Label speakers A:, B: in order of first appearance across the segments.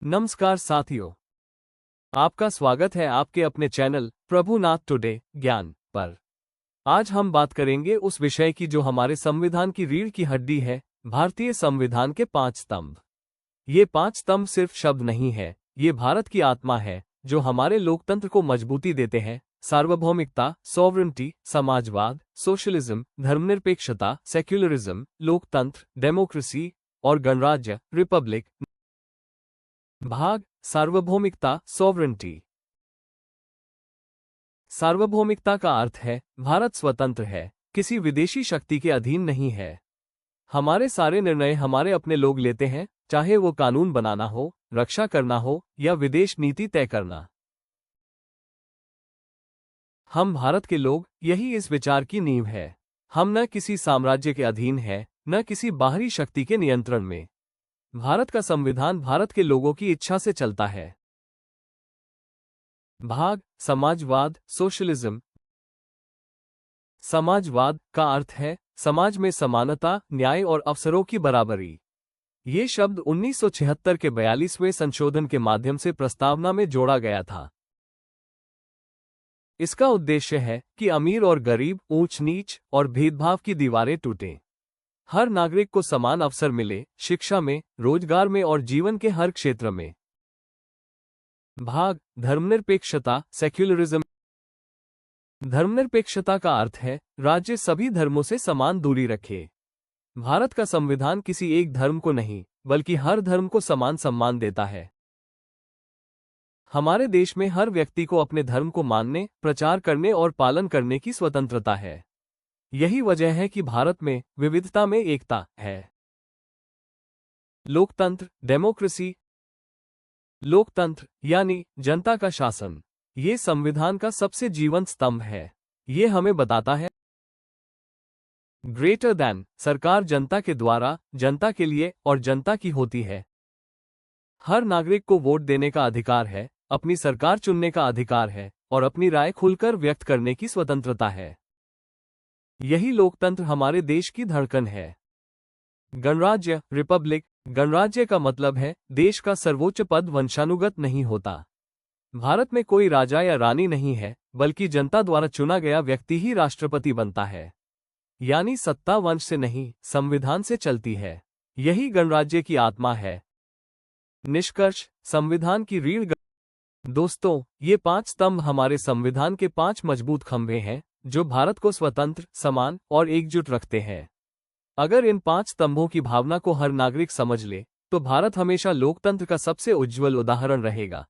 A: नमस्कार साथियों, आपका स्वागत है आपके अपने चैनल प्रभुनाथ टुडे ज्ञान पर। आज हम बात करेंगे उस विषय की जो हमारे संविधान की रीढ़ की हड्डी है, भारतीय संविधान के 5 स्तंभ। ये 5 स्तंभ सिर्फ शब्द नहीं है, ये भारत की आत्मा है जो हमारे लोकतंत्र को मजबूती देते हैं। सार्वभौमिकता, सॉवरेंटी, समाजवाद, सोशलिज्म, धर्मनिरपेक्षता, सेक्युलरिज्म, लोकतंत्र, डेमोक्रेसी और गणराज्य, रिपब्लिक। भाग सार्वभौमिकता, सॉवरेंटी। सार्वभौमिकता का अर्थ है भारत स्वतंत्र है, किसी विदेशी शक्ति के अधीन नहीं है। हमारे सारे निर्णय हमारे अपने लोग लेते हैं, चाहे वो कानून बनाना हो, रक्षा करना हो या विदेश नीति तय करना। हम भारत के लोग, यही इस विचार की नींव है। हम न किसी साम्राज्य के अधीन हैं, न किसी बाहरी शक्ति के नियंत्रण में। भारत का संविधान भारत के लोगों की इच्छा से चलता है। भाग समाजवाद, सोशलिज्म। समाजवाद का अर्थ है समाज में समानता, न्याय और अवसरों की बराबरी। ये शब्द 1976 के 42वें संशोधन के माध्यम से प्रस्तावना में जोड़ा गया था। इसका उद्देश्य है कि अमीर और गरीब, ऊंच नीच और भेदभाव की दीवारें टूटें। हर नागरिक को समान अवसर मिले, शिक्षा में, रोजगार में और जीवन के हर क्षेत्र में। भाग धर्मनिरपेक्षता, सेक्युलरिज्म। धर्मनिरपेक्षता का अर्थ है राज्य सभी धर्मों से समान दूरी रखे। भारत का संविधान किसी एक धर्म को नहीं, बल्कि हर धर्म को समान सम्मान देता है। हमारे देश में हर व्यक्ति को अपने धर्म को मानने, प्रचार करने और पालन करने की स्वतंत्रता है। यही वजह है कि भारत में विविधता में एकता है। लोकतंत्र, डेमोक्रेसी। लोकतंत्र यानी जनता का शासन, ये संविधान का सबसे जीवंत स्तंभ है। ये हमें बताता है ग्रेटर दैन, सरकार जनता के द्वारा, जनता के लिए और जनता की होती है। हर नागरिक को वोट देने का अधिकार है, अपनी सरकार चुनने का अधिकार है और अपनी राय खुलकर व्यक्त करने की स्वतंत्रता है। यही लोकतंत्र हमारे देश की धड़कन है। गणराज्य, रिपब्लिक। गणराज्य का मतलब है देश का सर्वोच्च पद वंशानुगत नहीं होता। भारत में कोई राजा या रानी नहीं है, बल्कि जनता द्वारा चुना गया व्यक्ति ही राष्ट्रपति बनता है। यानी सत्ता वंश से नहीं, संविधान से चलती है। यही गणराज्य की आत्मा है। निष्कर्ष, संविधान की रीढ़। दोस्तों, ये 5 स्तंभ हमारे संविधान के 5 मजबूत खंभे हैं जो भारत को स्वतंत्र, समान और एकजुट रखते हैं। अगर इन 5 स्तंभों की भावना को हर नागरिक समझ ले, तो भारत हमेशा लोकतंत्र का सबसे उज्जवल उदाहरण रहेगा।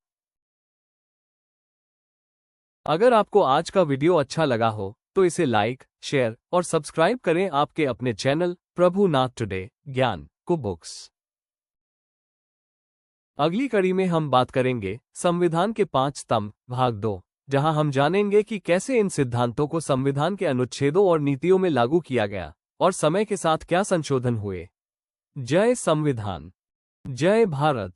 A: अगर आपको आज का वीडियो अच्छा लगा हो, तो इसे लाइक, शेयर और सब्सक्राइब करें आपके अपने चैनल प्रभुनाथ टुडे ज्ञान को बुक्स। अगली कड़ी में हम बात करेंगे संविधान के 5 स्तंभ, भाग 2, जहां हम जानेंगे कि कैसे इन सिद्धांतों को संविधान के अनुच्छेदों और नीतियों में लागू किया गया और समय के साथ क्या संशोधन हुए। जय संविधान, जय भारत।